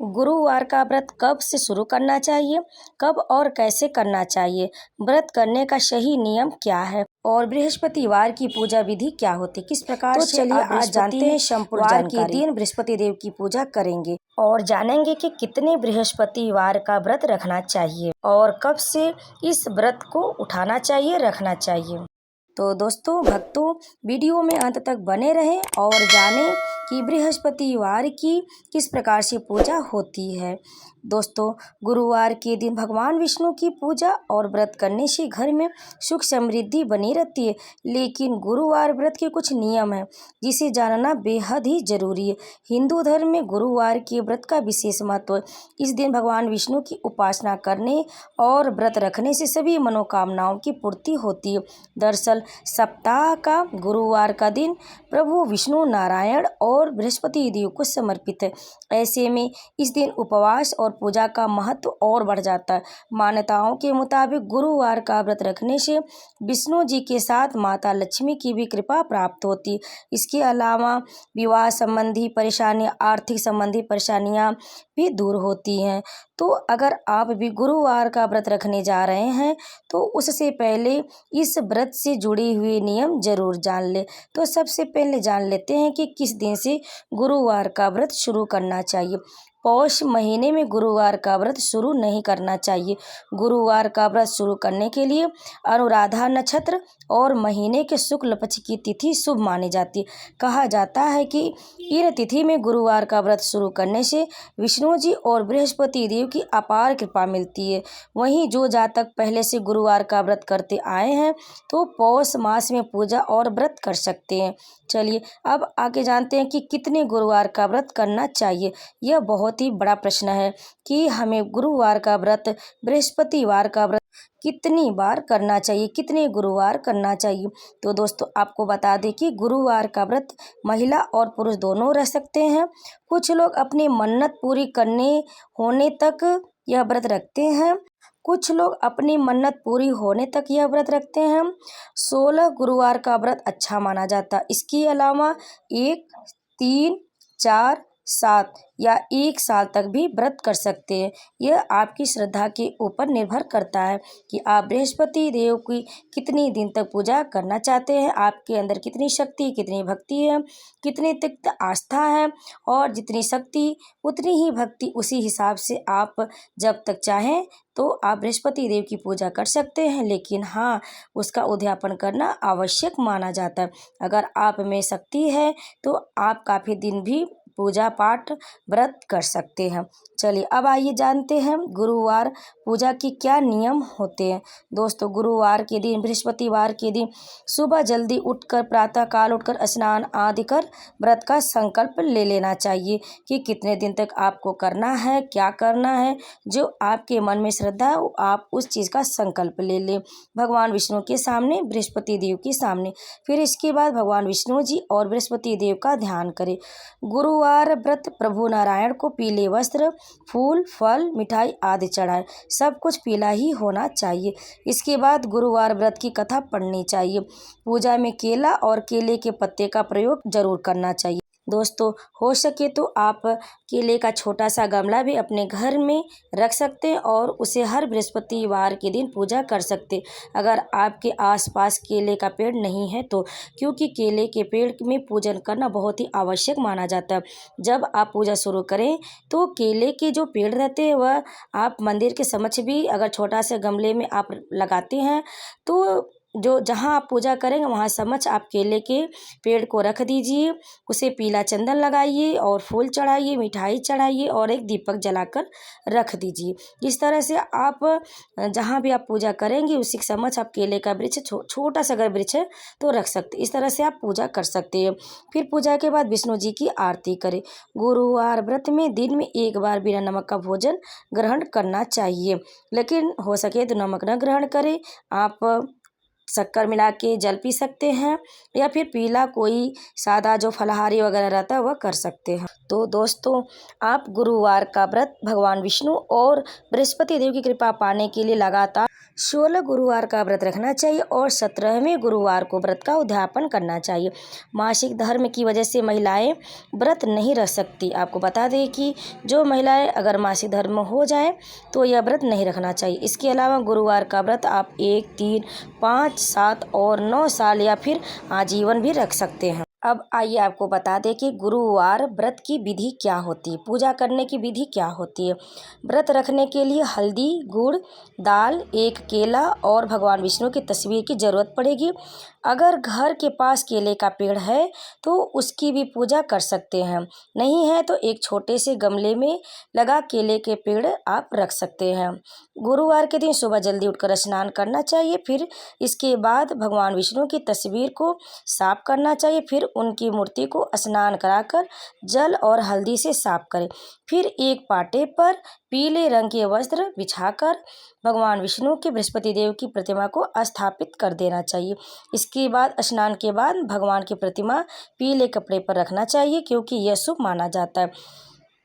गुरुवार का व्रत कब से शुरू करना चाहिए, कब और कैसे करना चाहिए, व्रत करने का सही नियम क्या है और बृहस्पतिवार की पूजा विधि क्या होती है, किस प्रकार से चलिए आप आज जानते हैं संपूर्ण वार के जानकारी। दिन बृहस्पति देव की पूजा करेंगे और जानेंगे कि कितने बृहस्पतिवार का व्रत रखना चाहिए और कब से इस व्रत को उठाना चाहिए, रखना चाहिए। तो दोस्तों भक्तों, वीडियो में अंत तक बने रहें और जानें कि बृहस्पतिवार की किस प्रकार से पूजा होती है। दोस्तों, गुरुवार के दिन भगवान विष्णु की पूजा और व्रत करने से घर में सुख समृद्धि बनी रहती है। लेकिन गुरुवार व्रत के कुछ नियम हैं जिसे जानना बेहद ही जरूरी है। हिंदू धर्म में गुरुवार के व्रत का विशेष महत्व है। इस दिन भगवान विष्णु की उपासना करने और व्रत रखने से सभी मनोकामनाओं की पूर्ति होती है। दरअसल सप्ताह का गुरुवार का दिन प्रभु विष्णु नारायण और बृहस्पति देव को समर्पित है। ऐसे में इस दिन उपवास और पूजा का महत्व और बढ़ जाता है। मान्यताओं के मुताबिक गुरुवार का व्रत रखने से विष्णु जी के साथ माता लक्ष्मी की भी कृपा प्राप्त होती है। इसके अलावा विवाह संबंधी परेशानियां, आर्थिक संबंधी परेशानियां भी दूर होती हैं। तो अगर आप भी गुरुवार का व्रत रखने जा रहे हैं तो उससे पहले इस व्रत से जुड़े हुए नियम जरूर जान ले। तो सबसे पहले जान लेते हैं कि किस दिन से गुरुवार का व्रत शुरू करना चाहिए। पौष महीने में गुरुवार का व्रत शुरू नहीं करना चाहिए। गुरुवार का व्रत शुरू करने के लिए अनुराधा नक्षत्र और महीने के शुक्ल पक्ष की तिथि शुभ मानी जाती है। कहा जाता है कि इन तिथि में गुरुवार का व्रत शुरू करने से विष्णु जी और बृहस्पति देव की अपार कृपा मिलती है। वहीं जो जातक पहले से गुरुवार का व्रत करते आए हैं तो पौष मास में पूजा और व्रत कर सकते हैं। चलिए अब आगे जानते हैं कि कितने गुरुवार का व्रत करना चाहिए। यह बहुत ही बड़ा प्रश्न है कि हमें गुरुवार का व्रत, बृहस्पतिवार का व्रत कितनी बार करना चाहिए, कितने गुरुवार करना चाहिए। तो दोस्तों आपको बता दें कि गुरुवार का व्रत महिला और पुरुष दोनों रह सकते हैं। कुछ लोग अपनी मन्नत पूरी करने होने तक यह व्रत रखते हैं, कुछ लोग अपनी मन्नत पूरी होने तक यह व्रत रखते हैं। 16 गुरुवार का व्रत अच्छा माना जाता है। इसके अलावा 1, 3, 4, 7 या 1 साल तक भी व्रत कर सकते हैं। यह आपकी श्रद्धा के ऊपर निर्भर करता है कि आप बृहस्पति देव की कितनी दिन तक पूजा करना चाहते हैं, आपके अंदर कितनी शक्ति, कितनी भक्ति है, कितनी तिक्त आस्था है और जितनी शक्ति उतनी ही भक्ति। उसी हिसाब से आप जब तक चाहें तो आप बृहस्पति देव की पूजा कर सकते हैं। लेकिन हाँ, उसका उद्यापन करना आवश्यक माना जाता है। अगर आप में शक्ति है तो आप काफ़ी दिन भी पूजा पाठ व्रत कर सकते हैं। चलिए अब आइए जानते हैं गुरुवार पूजा की क्या नियम होते हैं। दोस्तों गुरुवार के दिन, बृहस्पतिवार के दिन सुबह जल्दी उठकर, प्रातः काल उठकर स्नान आदि कर व्रत का संकल्प ले लेना चाहिए कि कितने दिन तक आपको करना है, क्या करना है। जो आपके मन में श्रद्धा है आप उस चीज़ का संकल्प ले लें भगवान विष्णु के सामने, बृहस्पति देव के सामने। फिर इसके बाद भगवान विष्णु जी और बृहस्पति देव का ध्यान करें। गुरुवार व्रत प्रभु नारायण को पीले वस्त्र, फूल, फल, मिठाई आदि चढ़ाएं। सब कुछ पीला ही होना चाहिए। इसके बाद गुरुवार व्रत की कथा पढ़नी चाहिए। पूजा में केला और केले के पत्ते का प्रयोग जरूर करना चाहिए। दोस्तों हो सके तो आप केले का छोटा सा गमला भी अपने घर में रख सकते हैं और उसे हर बृहस्पतिवार के दिन पूजा कर सकते अगर आपके आसपास केले का पेड़ नहीं है तो, क्योंकि केले के पेड़ में पूजन करना बहुत ही आवश्यक माना जाता है। जब आप पूजा शुरू करें तो केले के जो पेड़ रहते हैं वह आप मंदिर के समक्ष भी अगर छोटा सा गमले में आप लगाते हैं तो जो जहाँ आप पूजा करेंगे वहाँ समक्ष आप केले के पेड़ को रख दीजिए, उसे पीला चंदन लगाइए और फूल चढ़ाइए, मिठाई चढ़ाइए और एक दीपक जलाकर रख दीजिए। इस तरह से आप जहाँ भी आप पूजा करेंगे उसी के समक्ष आप केले का वृक्ष, छोटा सा अगर वृक्ष है तो रख सकते। इस तरह से आप पूजा कर सकते हैं। फिर पूजा के बाद विष्णु जी की आरती करें। गुरुवार व्रत में दिन में 1 बार बिना नमक का भोजन ग्रहण करना चाहिए, लेकिन हो सके तो नमक न ग्रहण करें। आप शक्कर मिला के जल पी सकते हैं या फिर पीला कोई सादा जो फलाहारी वगैरह रहता है वह कर सकते हैं। तो दोस्तों आप गुरुवार का व्रत भगवान विष्णु और बृहस्पति देव की कृपा पाने के लिए लगातार 16 गुरुवार का व्रत रखना चाहिए और 17वें गुरुवार को व्रत का उद्यापन करना चाहिए। मासिक धर्म की वजह से महिलाएं व्रत नहीं रख सकती। आपको बता दें कि जो महिलाएं अगर मासिक धर्म हो जाए तो यह व्रत नहीं रखना चाहिए। इसके अलावा गुरुवार का व्रत आप 1, 3, 5, 7 और 9 साल या फिर आजीवन भी रख सकते हैं। अब आइए आपको बता दें कि गुरुवार व्रत की विधि क्या होती है, पूजा करने की विधि क्या होती है। व्रत रखने के लिए हल्दी, गुड़, दाल, एक केला और भगवान विष्णु की तस्वीर की ज़रूरत पड़ेगी। अगर घर के पास केले का पेड़ है तो उसकी भी पूजा कर सकते हैं, नहीं है तो एक छोटे से गमले में लगा केले के पेड़ आप रख सकते हैं। गुरुवार के दिन सुबह जल्दी उठकर स्नान करना चाहिए, फिर इसके बाद भगवान विष्णु की तस्वीर को साफ करना चाहिए, फिर उनकी मूर्ति को स्नान कराकर जल और हल्दी से साफ करें। फिर एक पाटे पर पीले रंग के वस्त्र बिछाकर भगवान विष्णु के बृहस्पति देव की प्रतिमा को स्थापित कर देना चाहिए। इसके बाद स्नान के बाद भगवान की प्रतिमा पीले कपड़े पर रखना चाहिए, क्योंकि यह शुभ माना जाता है।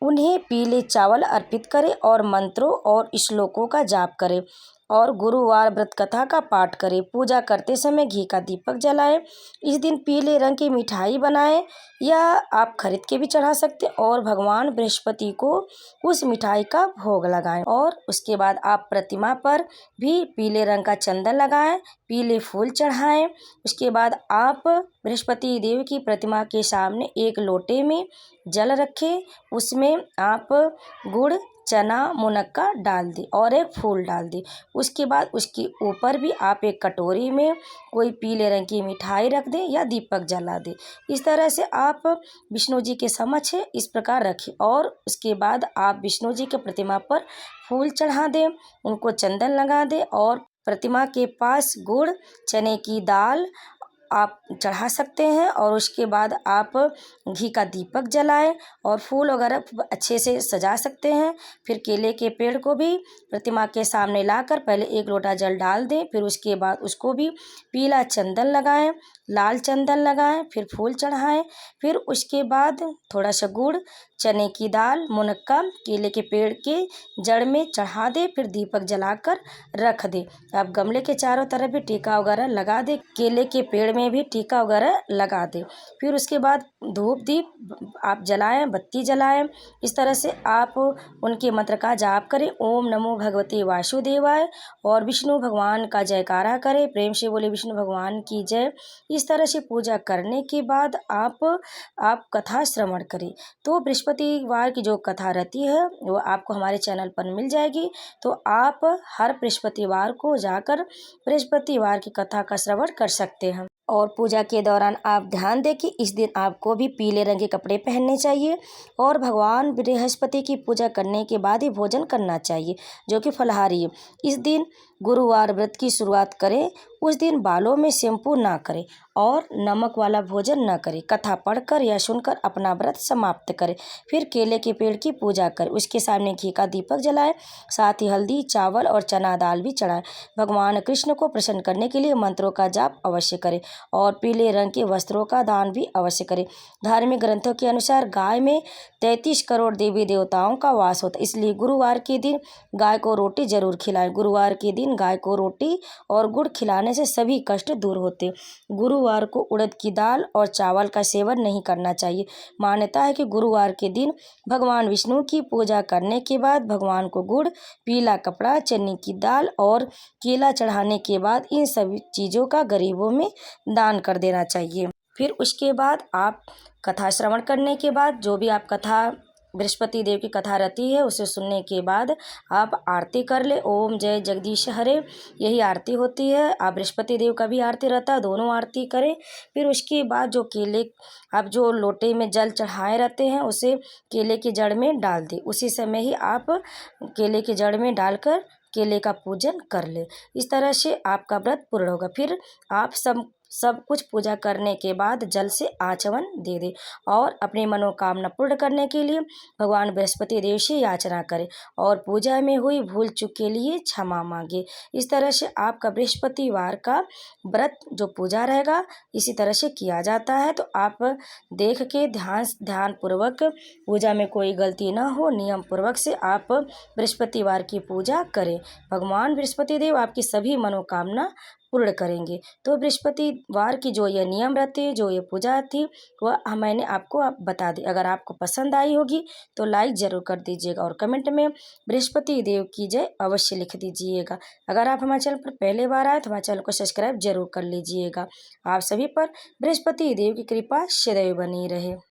उन्हें पीले चावल अर्पित करें और मंत्रों और श्लोकों का जाप करें और गुरुवार व्रत कथा का पाठ करें। पूजा करते समय घी का दीपक जलाएं। इस दिन पीले रंग की मिठाई बनाएं या आप खरीद के भी चढ़ा सकते हैं और भगवान बृहस्पति को उस मिठाई का भोग लगाएं। और उसके बाद आप प्रतिमा पर भी पीले रंग का चंदन लगाएं, पीले फूल चढ़ाएं। उसके बाद आप बृहस्पति देव की प्रतिमा के सामने एक लोटे में जल रखें, उसमें आप गुड़, चना, मुनक्का डाल दें और एक फूल डाल दें। उसके बाद उसके ऊपर भी आप एक कटोरी में कोई पीले रंग की मिठाई रख दें या दीपक जला दें। इस तरह से आप विष्णु जी के समक्ष इस प्रकार रखें और उसके बाद आप विष्णु जी के प्रतिमा पर फूल चढ़ा दें, उनको चंदन लगा दें और प्रतिमा के पास गुड़, चने की दाल आप चढ़ा सकते हैं और उसके बाद आप घी का दीपक जलाएं और फूल वगैरह अच्छे से सजा सकते हैं। फिर केले के पेड़ को भी प्रतिमा के सामने लाकर पहले एक लोटा जल डाल दें, फिर उसके बाद उसको भी पीला चंदन लगाएं, लाल चंदन लगाएं, फिर फूल चढ़ाएं। फिर उसके बाद थोड़ा सा गुड़, चने की दाल, मुनक्का केले के पेड़ के जड़ में चढ़ा दें, फिर दीपक जलाकर रख दें। आप गमले के चारों तरफ भी टीका वगैरह लगा दें, केले के पेड़ में भी टीका वगैरह लगा दें। फिर उसके बाद धूप दीप आप जलाएं, बत्ती जलाएं। इस तरह से आप उनके मंत्र का जाप करें, ओम नमो भगवते वासुदेवाय, और विष्णु भगवान का जयकारा करें, प्रेम से बोले विष्णु भगवान की जय। इस तरह से पूजा करने के बाद आप कथा श्रवण करें। तो बृहस्पतिवार की जो कथा रहती है वो आपको हमारे चैनल पर मिल जाएगी, तो आप हर बृहस्पतिवार को जाकर बृहस्पतिवार की कथा का श्रवण कर सकते हैं। और पूजा के दौरान आप ध्यान दें कि इस दिन आपको भी पीले रंग के कपड़े पहनने चाहिए और भगवान बृहस्पति की पूजा करने के बाद ही भोजन करना चाहिए, जो कि फलाहारी है। इस दिन गुरुवार व्रत की शुरुआत करें, उस दिन बालों में शैम्पू ना करें और नमक वाला भोजन न करें। कथा पढ़कर या सुनकर अपना व्रत समाप्त करें। फिर केले के पेड़ की पूजा करें, उसके सामने घी का दीपक जलाएं, साथ ही हल्दी, चावल और चना दाल भी चढ़ाएं। भगवान कृष्ण को प्रसन्न करने के लिए मंत्रों का जाप अवश्य करें और पीले रंग के वस्त्रों का दान भी अवश्य करें। धार्मिक ग्रंथों के अनुसार गाय में 33 करोड़ देवी देवताओं का वास होता है, इसलिए गुरुवार के दिन गाय को रोटी जरूर खिलाएं। गुरुवार के दिन गाय को रोटी और गुड़ खिलाने से सभी कष्ट दूर होते। गुरुवार को उड़द की दाल और चावल का सेवन नहीं करना चाहिए। मान्यता है कि गुरुवार के दिन भगवान विष्णु की पूजा करने के बाद भगवान को गुड़, पीला कपड़ा, चने की दाल और केला चढ़ाने के बाद इन सभी चीज़ों का गरीबों में दान कर देना चाहिए। फिर उसके बाद आप कथा श्रवण करने के बाद जो भी आप कथा बृहस्पति देव की कथा रहती है उसे सुनने के बाद आप आरती कर ले, ओम जय जगदीश हरे, यही आरती होती है। आप बृहस्पति देव का भी आरती रहता है, दोनों आरती करें। फिर उसके बाद जो केले आप जो लोटे में जल चढ़ाए रहते हैं उसे केले की जड़ में डाल दें। उसी समय ही आप केले की जड़ में डालकर केले का पूजन कर ले। इस तरह से आपका व्रत पूर्ण होगा। फिर आप सब सब कुछ पूजा करने के बाद जल से आचमन दे दे और अपनी मनोकामना पूर्ण करने के लिए भगवान बृहस्पति देव से याचना करें और पूजा में हुई भूल चूक के लिए क्षमा मांगे। इस तरह से आपका बृहस्पतिवार का व्रत जो पूजा रहेगा इसी तरह से किया जाता है। तो आप देख के ध्यान पूर्वक पूजा में कोई गलती ना हो, नियम पूर्वक से आप बृहस्पतिवार की पूजा करें। भगवान बृहस्पति देव आपकी सभी मनोकामना पूर्ण करेंगे। तो बृहस्पतिवार की जो ये नियम रहते हैं, जो ये पूजा थी, वह मैंने आपको बता दी। अगर आपको पसंद आई होगी तो लाइक ज़रूर कर दीजिएगा और कमेंट में बृहस्पति देव की जय अवश्य लिख दीजिएगा। अगर आप हमारे चैनल पर पहले बार आए तो हमारे चैनल को सब्सक्राइब जरूर कर लीजिएगा। आप सभी पर बृहस्पति देव की कृपा सदैव बनी रहे।